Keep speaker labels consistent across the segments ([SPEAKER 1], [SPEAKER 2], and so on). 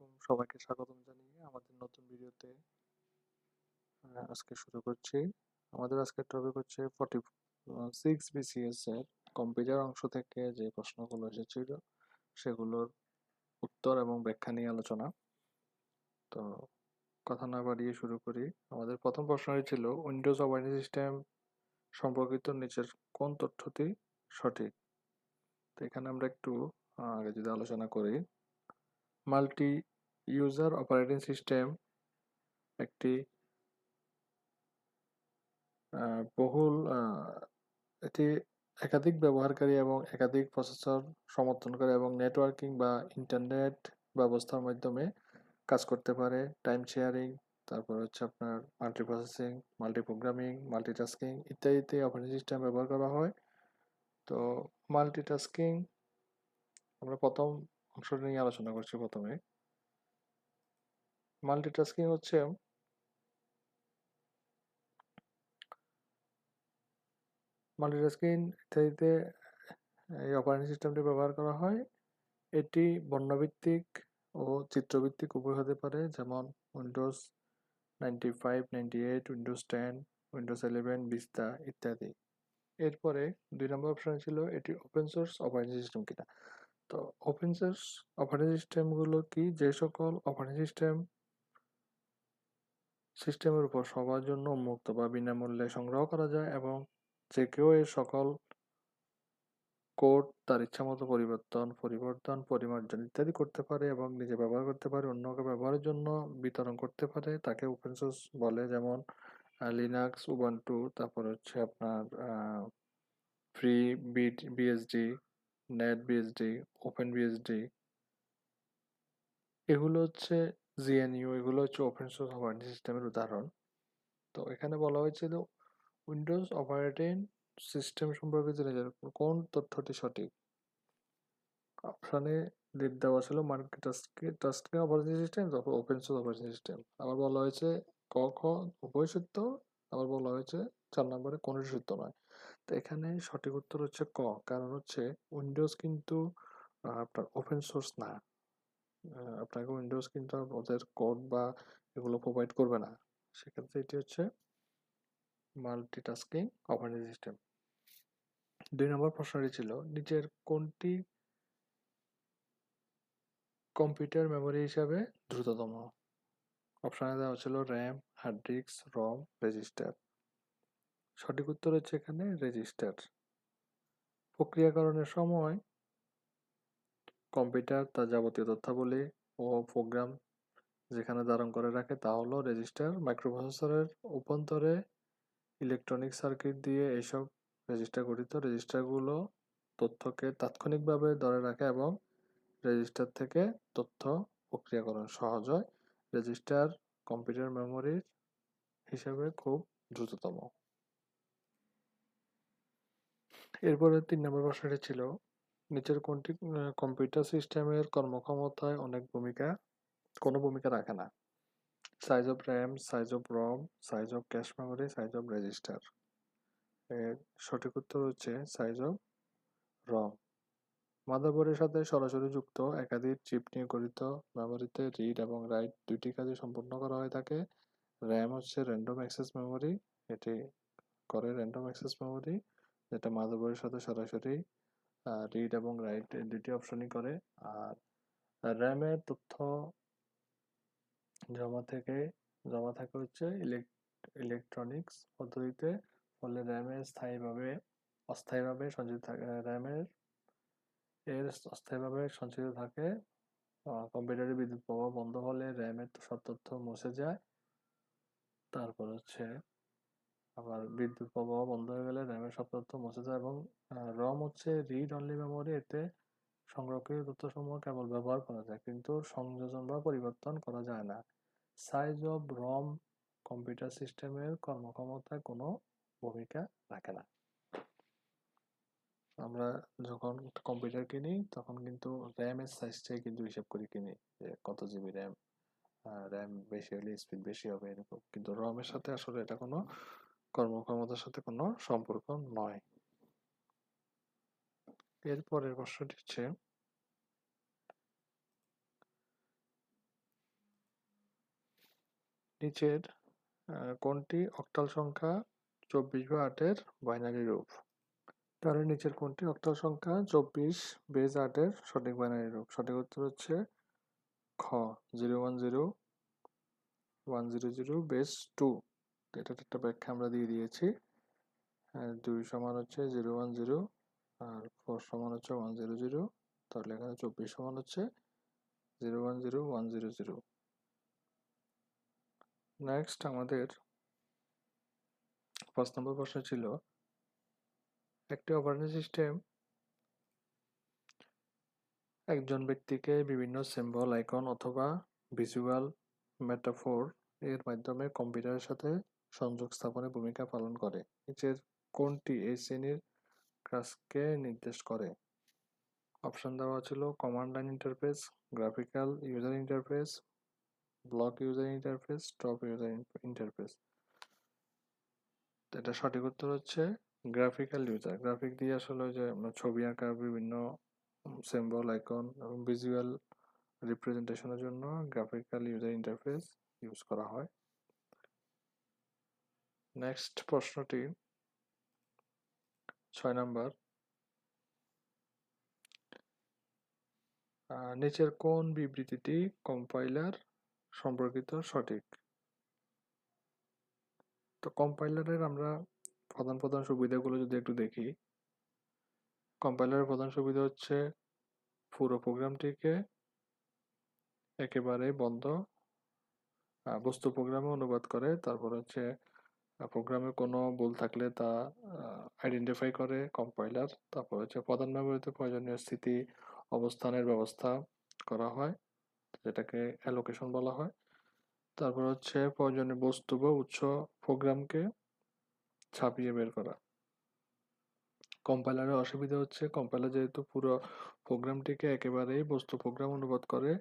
[SPEAKER 1] আলাইকুম, সবাইকে স্বাগতম জানিয়ে আমাদের নতুন ভিডিওতে আজকে শুরু করছি। আমাদের আজকের টপিক হচ্ছে 46 বিসিএস এর কম্পিউটার অংশ থেকে যে প্রশ্নগুলো এসেছিল সেগুলোর উত্তর এবং ব্যাখ্যা নিয়ে আলোচনা। তো কথা না বাড়িয়ে শুরু করি। আমাদের প্রথম প্রশ্নটি ছিল উইন্ডোজ অপারেটিং সিস্টেম সম্পর্কিত নিচের কোন তথ্যটি সঠিক। তো এখানে আমরা একটু আগে যদি আলোচনা করি, মাল্টি ইউজার অপারেটিং সিস্টেম একটি বহুল এটি একাধিক ব্যবহারকারী এবং একাধিক প্রসেসর সমর্থন করে এবং নেটওয়ার্কিং বা ইন্টারনেট ব্যবস্থার মাধ্যমে কাজ করতে পারে। টাইম শেয়ারিং, তারপর হচ্ছে আপনার multi processing, multi programming, multitasking ইত্যাদিতে অপারেটিং সিস্টেম ব্যবহার করা হয়। তো মাল্টিটাস্কিং আমরা প্রথম অংশটি নিয়ে আলোচনা করছি। প্রথমে মাল্টিটাস্কিং হচ্ছে ইত্যাদিতে এই অপারেটিং সিস্টেমটি ব্যবহার করা হয়। এটি বর্ণভিত্তিক ও চিত্রভিত্তিক উভয় হতে পারে, যেমন উইন্ডোজ 95, 98, উইন্ডোজ 10, উইন্ডোজ 11, ভিস্তা ইত্যাদি। এরপরে 2 নম্বর অপশন ছিল এটি ওপেন সোর্স অপারেটিং সিস্টেম কিনা। তো ওপেন সোর্স অপারেটিং সিস্টেমগুলো কি? যে সকল অপারেটিং সিস্টেমের উপর সবার জন্য উন্মুক্ত বা বিনামূল্যে সংগ্রহ করা যায় এবং যে কেউ এর সকল কোড তার ইচ্ছামতো পরিবর্তন, পরিমার্জন ইত্যাদি করতে পারে এবং নিজে ব্যবহার করতে পারে, অন্যকে ব্যবহারের জন্য বিতরণ করতে পারে, তাকে ওপেন সোর্স বলে। যেমন লিনাক্স, উবান্টু, তারপর হচ্ছে আপনার free BSD, net BSD, open BSD, এগুলো হচ্ছে জিএনইউ, এগুলো হচ্ছে ওপেন সোর্স অপারেটিং সিস্টেমের উদাহরণ। তো এখানে বলা হয়েছিল উইন্ডোজ অপারেটিং সিস্টেম সম্পর্কে জেনে যান কোন তথ্যটি সঠিক। অপশানে লিড দেওয়া ছিল মাল্টিটাস্কিং অপারেটিং সিস্টেম, তারপর ওপেন সোর্স অপারেটিং সিস্টেম। আবার বলা হয়েছে ক খ উভয় সত্য, আবার বলা হয়েছে 4 নম্বরে কোনটি সত্য নয়। তো এখানে সঠিক উত্তর হচ্ছে ক, কারণ হচ্ছে উইন্ডোজ কিন্তু আপনার ওপেন সোর্স না। আপনাকে উইন্ডোজ কিন্তু ওদের কোড বা এগুলো প্রোভাইড করবে না। সেক্ষেত্রে এটি হচ্ছে মাল্টিটাস্কিং অপারেটিং সিস্টেম। 2 নম্বর প্রশ্নটি ছিল নিচের কোনটি কম্পিউটার মেমোরি হিসাবে দ্রুততম। অপশানে দেওয়া ছিল র্যাম, হার্ড ডিস্ক, রম, রেজিস্টার। সঠিক উত্তর হচ্ছে এখানে রেজিস্টার। প্রক্রিয়াকরণের সময় কম্পিউটার তার যাবতীয় তথ্যাবলী ও প্রোগ্রাম যেখানে ধারণ করে রাখে তা হলো রেজিস্টার। মাইক্রোপ্রসেসরের অভ্যন্তরে ইলেকট্রনিক সার্কিট দিয়ে এইসব রেজিস্টার গঠিত। রেজিস্টারগুলো তথ্যকে তাৎক্ষণিকভাবে ধরে রাখে এবং রেজিস্টার থেকে তথ্য প্রক্রিয়াকরণ সহজ হয়। রেজিস্টার কম্পিউটার মেমোরির হিসেবে খুব দ্রুততম। এরপরে 3 নম্বর প্রশ্নটি ছিল নিচের কোনটি কম্পিউটার সিস্টেমের কর্মক্ষমতায় কোনো ভূমিকা রাখে না। Size of RAM, size of ROM, size of cache memory, size of register. এর সঠিক উত্তর হচ্ছে সাইজ অফ রম। মাদারবোর্ডের সাথে সরাসরি যুক্ত একাধিক চিপ নিয়ে গঠিত মেমোরিতে রিড এবং রাইট দুইটি কাজই সম্পন্ন করা হয়ে থাকে। র্যাম হচ্ছে র্যান্ডম অ্যাক্সেস মেমোরি, এটি করে র্যান্ডম অ্যাক্সেস মেমোরি, যেটা মাদারবোর্ডের সাথে সরাসরি রিড এবং রাইট দুটি অপশনই করে। আর র্যামের তথ্য জমা থেকে জমা থাকে হচ্ছে ইলেকট্রনিক্স পদ্ধতিতে, ফলে র্যামের অস্থায়ীভাবে সঞ্চিত থাকে। অস্থায়ীভাবে সঞ্চিত থাকে। কম্পিউটারের বিদ্যুৎ প্রবাহ বন্ধ হলে র্যামের সব তথ্য মুছে যায়। তারপর হচ্ছে আবার বিদ্যুৎ প্রবাহ বন্ধ হয়ে গেলে র্যামের সব তথ্য মুছে যায় এবং রম হচ্ছে রিড অনলি মেমোরি, এতে সংরক্ষিত তথ্যসমূহ কেবল ব্যবহার করা যায় কিন্তু সংযোজন বা পরিবর্তন করা যায় না। সাইজ অফ রম কম্পিউটার সিস্টেমের কর্মক্ষমতায় কোনো ভূমিকা রাখে না। আমরা যখন কম্পিউটার কিনি তখন কিন্তু র্যামের সাইজটাই কিন্তু হিসাব করে কিনি, যে কত জিবি র্যাম। র্যাম বেশি হলে স্পিড বেশি হবে এরকম, কিন্তু রমের সাথে আসলে এটা কোনো কর্মক্ষমতার সাথে কোনো সম্পর্ক নয়। এরপরের প্রশ্নটি হচ্ছে নিচের কোনটি অক্টাল সংখ্যা 24/8 বাইনারি রূপ? তাহলে নিচের কোনটি অক্টাল সংখ্যা 24/8 সঠিক বাইনারি রূপ? সঠিক উত্তর হচ্ছে খ 010 100 2। এটার একটা ব্যাখ্যা আমরা দিয়ে দিয়েছি। 2 সমান হচ্ছে 010 আর 4 সমান হচ্ছে 100। তাহলে এখানে 24 সমান হচ্ছে 010100। নেক্সট আমাদের 5 নম্বর প্রশ্ন ছিল, একটি অপারেটিং সিস্টেম একজন ব্যক্তিকে বিভিন্ন সিম্বল, আইকন অথবা ভিজুয়াল মেটাফোর এর মাধ্যমে কম্পিউটারের সাথে সংযোগ স্থাপনে ভূমিকা পালন করে। নিচের কোনটি এই শ্রেণীর কাজকে নির্দেশ করে? অপশন দেওয়া ছিল command line interface, graphical user interface, block user interface, top user interface. এটা সঠিক উত্তর হচ্ছে গ্রাফিক্যাল ইউজার। গ্রাফিক দিয়ে আসলে যে ছবি আঁকা, বিভিন্ন সিম্বল, আইকন এবং ভিজুয়াল রিপ্রেজেন্টেশনের জন্য গ্রাফিক্যাল ইউজার ইন্টারফেস ইউজ করা হয়। নেক্সট প্রশ্নটি 6 নাম্বার, নিচের কোন বিবৃতিটি কম্পাইলার সম্পর্কিত সঠিক? তো কম্পাইলারের আমরা প্রধান প্রধান সুবিধাগুলো যদি একটু দেখি, কম্পাইলারের প্রধান সুবিধা হচ্ছে পুরো প্রোগ্রামটিকে একেবারে বন্ধ বস্তু প্রোগ্রামে অনুবাদ করে। তারপর হচ্ছে প্রোগ্রামে কোনো ভুল থাকলে তা আইডেন্টিফাই করে কম্পাইলার। তারপর হচ্ছে প্রধান মেমোরিতে প্রয়োজনীয় স্থিতি অবস্থানের ব্যবস্থা করা হয়, যেটাকে অ্যালোকেশন বলা হয়। তারপর হচ্ছে প্রয়োজনীয় বস্তু বা উৎস প্রোগ্রামকে ছাপিয়ে বের করা। কম্পাইলারের অসুবিধা হচ্ছে কম্পাইলার যেহেতু পুরো প্রোগ্রামটিকে একেবারেই বস্তু প্রোগ্রাম অনুবাদ করে,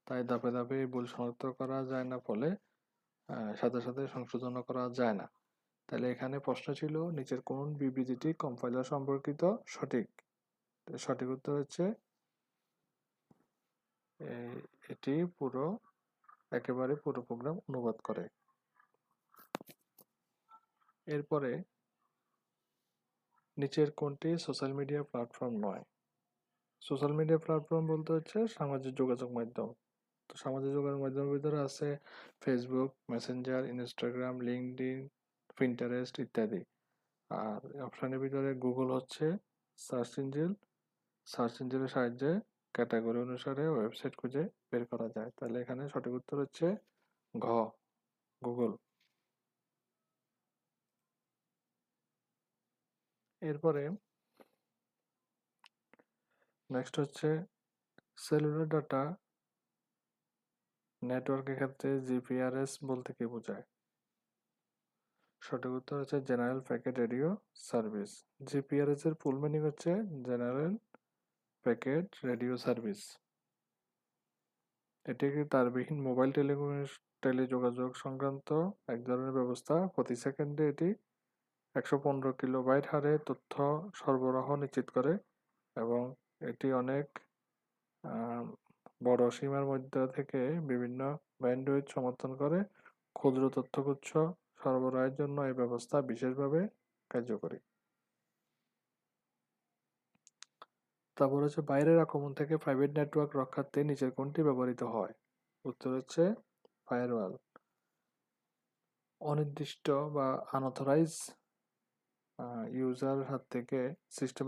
[SPEAKER 1] তাই ধাপে ধাপে এই ভুল শনাক্ত করা যায় না, ফলে সাথে সাথে সংশোধন করা যায় না। তাহলে এখানে প্রশ্ন ছিল নিচের কোন বিবৃতিটি কম্পাইলার সম্পর্কিত সঠিক? সঠিক উত্তর হচ্ছে এটি একেবারে পুরো প্রোগ্রাম অনুবাদ করে। এরপরে নিচের কোনটি সোশ্যাল মিডিয়া প্ল্যাটফর্ম নয়? সোশ্যাল মিডিয়া প্ল্যাটফর্ম বলতে হচ্ছে সামাজিক যোগাযোগ মাধ্যম। তো সামাজিক যোগাযোগ মাধ্যমের ভিতরে আছে Facebook, Messenger, Instagram, LinkedIn, Pinterest ইত্যাদি। আর অপশনের ভিতরে গুগল হচ্ছে সার্চ ইঞ্জিন। সার্চ ইঞ্জিনের সাহায্যে ক্যাটাগরি অনুসারে ওয়েবসাইট খুঁজে বের করা যায়। তাহলে এখানে সঠিক উত্তর হচ্ছে ঘ গুগল। এরপরে নেক্সট হচ্ছে সেলুলার ডাটা নেটওয়ার্কের ক্ষেত্রে জিপিআরএস বলতে কি বোঝায়? সঠিক উত্তর হচ্ছে general packet radio service. GPRS এর ফুল মিনিং হচ্ছে জেনারেল প্যাকেট রেডিও সার্ভিস। এটি একটি তারবিহীন মোবাইল টেলিযোগাযোগ সংক্রান্ত এক ধরনের ব্যবস্থা। প্রতি সেকেন্ডে এটি 115 কিলোবাইট হারে তথ্য সরবরাহ নিশ্চিত করে এবং এটি অনেক বড় সীমার মধ্যে থেকে বিভিন্ন ব্যান্ডউইথ সমর্থন করে। ক্ষুদ্র তথ্যগুচ্ছ সরবরাহের জন্য এই ব্যবস্থা বিশেষভাবে কার্যকরী। তারপর হচ্ছে বাইরের আক্রমণ থেকে প্রাইভেট নেটওয়ার্ক রক্ষার্থে নিচের কোনটি ব্যবহৃত হয়? উত্তর হচ্ছে ফায়ারওয়াল। অনির্দিষ্ট বা আনঅথরাইজ ইউজার হাত থেকে সিস্টেম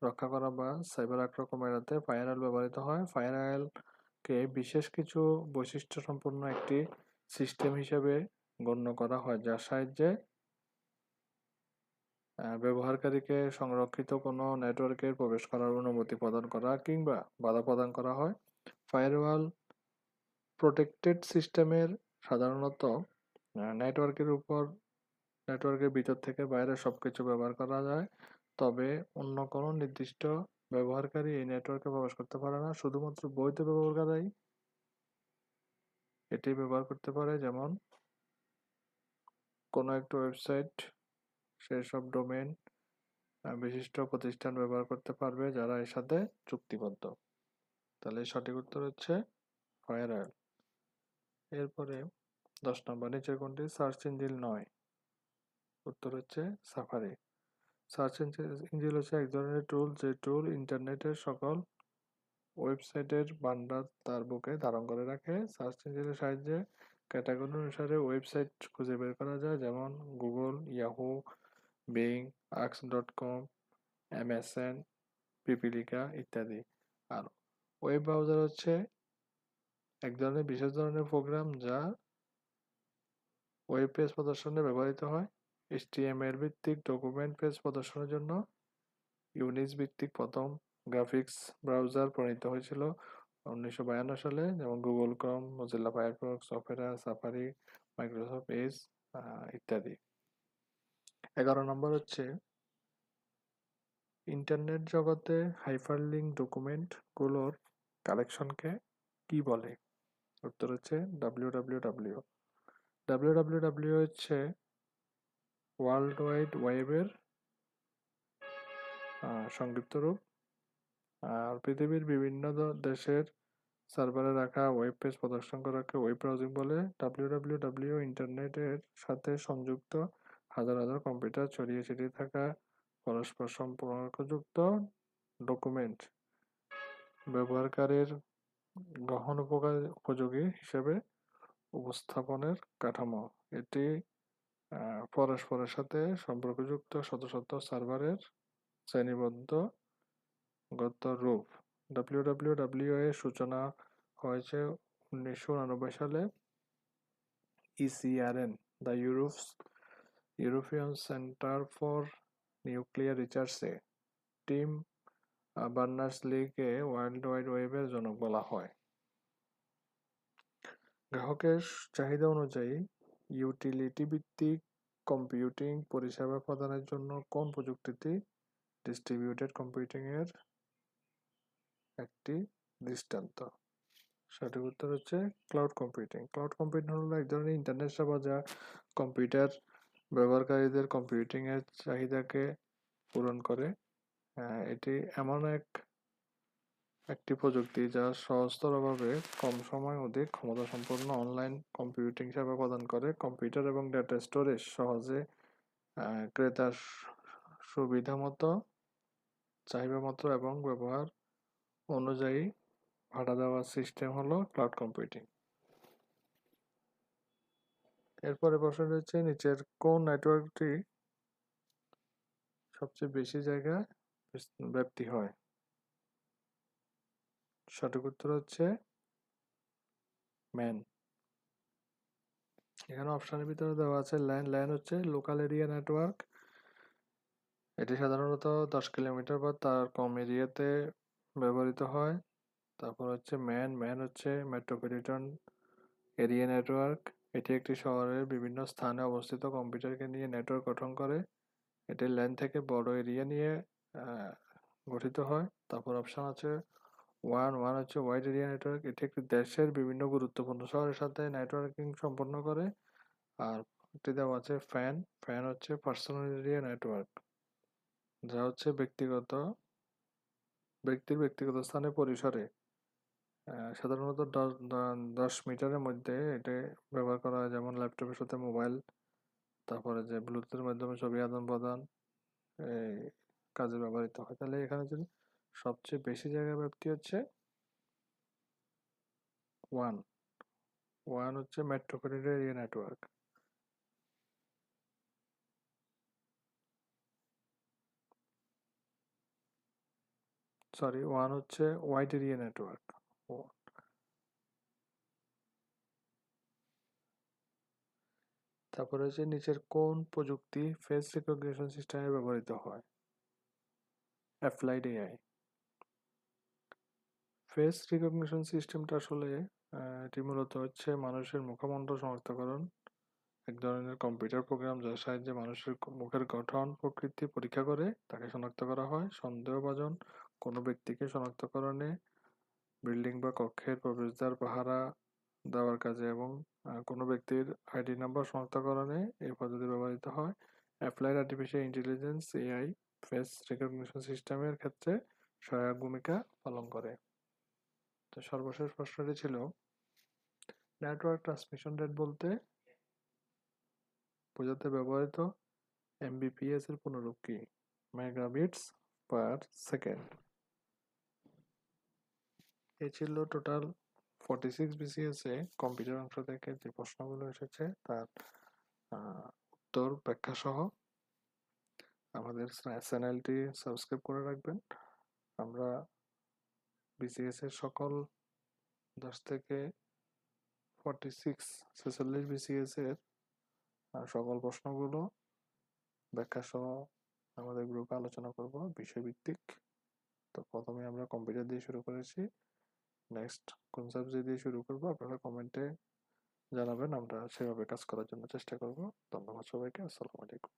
[SPEAKER 1] রক্ষা করা বা সাইবার আক্রমণ এড়াতে ফায়ারওয়াল ব্যবহৃত হয়। ফায়ারওয়ালকে বিশেষ কিছু বৈশিষ্ট্য সম্পন্ন একটি সিস্টেম হিসেবে গণ্য করা হয়, যার সাহায্যে ব্যবহারকারীকে সংরক্ষিত কোনো নেটওয়ার্কে প্রবেশ করার অনুমতি প্রদান করা কিংবা বাধা প্রদান করা হয়। ফায়ারওয়াল প্রোটেক্টেড সিস্টেমের সাধারণত নেটওয়ার্কের ভিতর থেকে বাইরে সবকিছু ব্যবহার করা যায়, তবে অন্য কোনো নির্দিষ্ট ব্যবহারকারী এই নেটওয়ার্কে প্রবেশ করতে পারে না। শুধুমাত্র বৈধ ব্যবহারকারী এটি ব্যবহার করতে পারে, যেমন কোনো একটা ওয়েবসাইট, সেসব ডোমেইন বিশিষ্ট প্রতিষ্ঠান ব্যবহার করতে পারবে যারা এর সাথে চুক্তিবদ্ধ। তাহলে সঠিক উত্তর হচ্ছে ফায়ারওয়াল। এরপরে 10 নম্বর, নিচের কোনটি সার্চ ইঞ্জিন নয়? উত্তর হচ্ছে সাফারি। সার্চ ইঞ্জিন হচ্ছে এক ধরনের টুল, যে টুল ইন্টারনেটের সকল ওয়েবসাইটের ভান্ডার তার বুকে ধারণ করে রাখে। সার্চ ইঞ্জিনের সাহায্যে ক্যাটাগরি অনুসারে ওয়েবসাইট খুঁজে বের করা যায়, যেমন গুগল, ইয়াহু, বিং, আক্স.কম, এমএসএন, পিপিলিকা ইত্যাদি। আর ওয়েব ব্রাউজার হচ্ছে এক ধরনের বিশেষ ধরনের প্রোগ্রাম যা ওয়েব পেজ প্রদর্শনে ব্যবহৃত হয়। এইচটিএমএল ভিত্তিক ডকুমেন্ট পেজ প্রদর্শনের জন্য ইউনিক্স ভিত্তিক প্রথম গ্রাফিক্স ব্রাউজার প্রণীত হয়েছিল 1952 সালে, যেমন Google Chrome, Mozilla Firefox, Opera, safari, Microsoft Edge ইত্যাদি। 11 নম্বর হচ্ছে ইন্টারনেট জগতে হাইপারলিংক ডকুমেন্ট গুলোর কালেকশনকে কি বলে? উত্তর হচ্ছে www। www হচ্ছে ওয়ার্ল্ড ওয়াইড ওয়েবের সংক্ষিপ্ত রূপ। আর পৃথিবীর বিভিন্ন দেশের সার্ভারে রাখা ওয়েব পেজ প্রদর্শন করাকে ওয়েব ব্রাউজিং বলে। www ইন্টারনেটের সাথে সংযুক্ত হাজার হাজার কম্পিউটার ছড়িয়ে ছিটিয়ে থাকা পরস্পর সম্পর্কযুক্ত ডকুমেন্ট ব্যবহারকারীর গ্রহণ উপযোগী হিসেবে উপস্থাপনের কাঠামো। এটি পরস্পরের সাথে সম্পর্কযুক্ত শত শত সার্ভারের শ্রেণীবদ্ধগত রূপ। www এর সূচনা হয়েছে 1989 সালে CERN, the European centre for nuclear রিসার্চে টিম বার্নার্স-লি-কে ওয়ার্ল্ড ওয়াইড ওয়েবের জনক বলা হয়। গ্রাহকের চাহিদা অনুযায়ী ইউটিলিটি ভিত্তিক কম্পিউটিং পরিষেবা প্রদানের জন্য কোন প্রযুক্তিটি ডিস্ট্রিবিউটেড কম্পিউটিং এর একটি দৃষ্টান্ত? সঠিক উত্তর হচ্ছে ক্লাউড কম্পিউটিং। ক্লাউড কম্পিউটিং হলো এক ধরনের ইন্টারনেট সেবা যা কম্পিউটার ব্যবহারকারীদের কম্পিউটিং এর চাহিদাকে পূরণ করে। এটি এমন একটি প্রযুক্তি যা সহজতরভাবে কম সময় অধিক ক্ষমতাসম্পন্ন অনলাইন কম্পিউটিং সেবা প্রদান করে। কম্পিউটার এবং ডেটা স্টোরেজ সহজে ক্রেতার সুবিধামতো, চাহিদামতো এবং ব্যবহার অনুযায়ী ভাড়া দেওয়ার সিস্টেম হলো ক্লাউড কম্পিউটিং। এরপরে প্রশ্ন রয়েছে, নিচের কোন নেটওয়ার্কটি সবচেয়ে বেশি জায়গা ব্যাপ্তি হয়? সঠিক উত্তর হচ্ছে ম্যান। এখানে অপশনের ভিতরে দেওয়া আছে ল্যান। ল্যান হচ্ছে লোকাল এরিয়া নেটওয়ার্ক। এটি সাধারণত 10 কিলোমিটার বা তার কম এরিয়াতে ব্যবহৃত হয়। তারপর হচ্ছে ম্যান। ম্যান হচ্ছে মেট্রোপলিটন এরিয়া নেটওয়ার্ক। এটি একটি শহরের বিভিন্ন স্থানে অবস্থিত কম্পিউটারকে নিয়ে নেটওয়ার্ক গঠন করে। এটি ল্যান থেকে বড় এরিয়া নিয়ে গঠিত হয়। তারপর অপশন আছে ওয়ান। ওয়ান হচ্ছে ওয়াইড এরিয়া নেটওয়ার্ক। এটি একটি দেশের বিভিন্ন গুরুত্বপূর্ণ শহরের সাথে নেটওয়ার্কিং সম্পন্ন করে। আর একটি দেওয়া আছে ফ্যান। ফ্যান হচ্ছে পার্সোনাল এরিয়া নেটওয়ার্ক, যা হচ্ছে ব্যক্তির ব্যক্তিগত স্থানে পরিসরে সাধারণত 10 মিটারের মধ্যে এটা ব্যবহার করা হয়, যেমন ল্যাপটপের সাথে মোবাইল, তারপরে যে ব্লুটুথের মাধ্যমে ছবি আদান প্রদান এই কাজে ব্যবহৃত হয়। তাহলে এখানে যদি সবচেয়ে বেশি জায়গা ব্যাপ্তি হচ্ছে ওয়ান। ওয়ান হচ্ছে metropolitan area network. Sorry, one হচ্ছে ওয়াইড এরিয়া নেটওয়ার্ক। তারপরে হচ্ছে নিচের কোন প্রযুক্তি ফেস রিকগনিশন সিস্টেমে ব্যবহৃত হয়? Applied AI. ফেস রিকগনিশন সিস্টেমটা আসলে এটি মূলত হচ্ছে মানুষের মুখমণ্ডল শনাক্তকরণ, এক ধরনের কম্পিউটার প্রোগ্রাম যার সাহায্যে মানুষের মুখের গঠন প্রকৃতি পরীক্ষা করে তাকে শনাক্ত করা হয়। সন্দেহভাজন কোনো ব্যক্তিকে শনাক্তকরণে, বিল্ডিং বা কক্ষের প্রবেশদ্বার পাহারা দেওয়ার কাজে এবং কোনো ব্যক্তির আইডি নাম্বার শনাক্তকরণে এই পদ্ধতি ব্যবহৃত হয়। Applied artificial intelligence AI face recognition সিস্টেমের ক্ষেত্রে সহায়ক ভূমিকা পালন করে। তো সর্বশেষ প্রশ্নটি ছিল, নেটওয়ার্ক ট্রান্সমিশন রেট বলতে বোঝাতে ব্যবহৃত এমবিপিএস এর পুনরূপ কি? মেগাবিটস পার সেকেন্ড। এই ছিল টোটাল 46 বিসিএস এ কম্পিউটার অংশ থেকে যে প্রশ্নগুলো এসেছে তার উত্তর ব্যাখ্যা সহ। আমাদের চ্যানেলটি সাবস্ক্রাইব করে রাখবেন। আমরা বিসিএস এর সকল 10 থেকে 46 বিসিএস এর সকল প্রশ্নগুলো ব্যাখ্যা সহ আমাদের গ্রুপে আলোচনা করব বিষয়ভিত্তিক। তো প্রথমে আমরা কম্পিউটার দিয়ে শুরু করেছি, নেক্সট কোন সাবজেক্ট দিয়ে শুরু করব আপনারা কমেন্টে জানাবেন, আমরা সেভাবে কাজ করার জন্য চেষ্টা করব। ধন্যবাদ সবাইকে, আসসালামু আলাইকুম।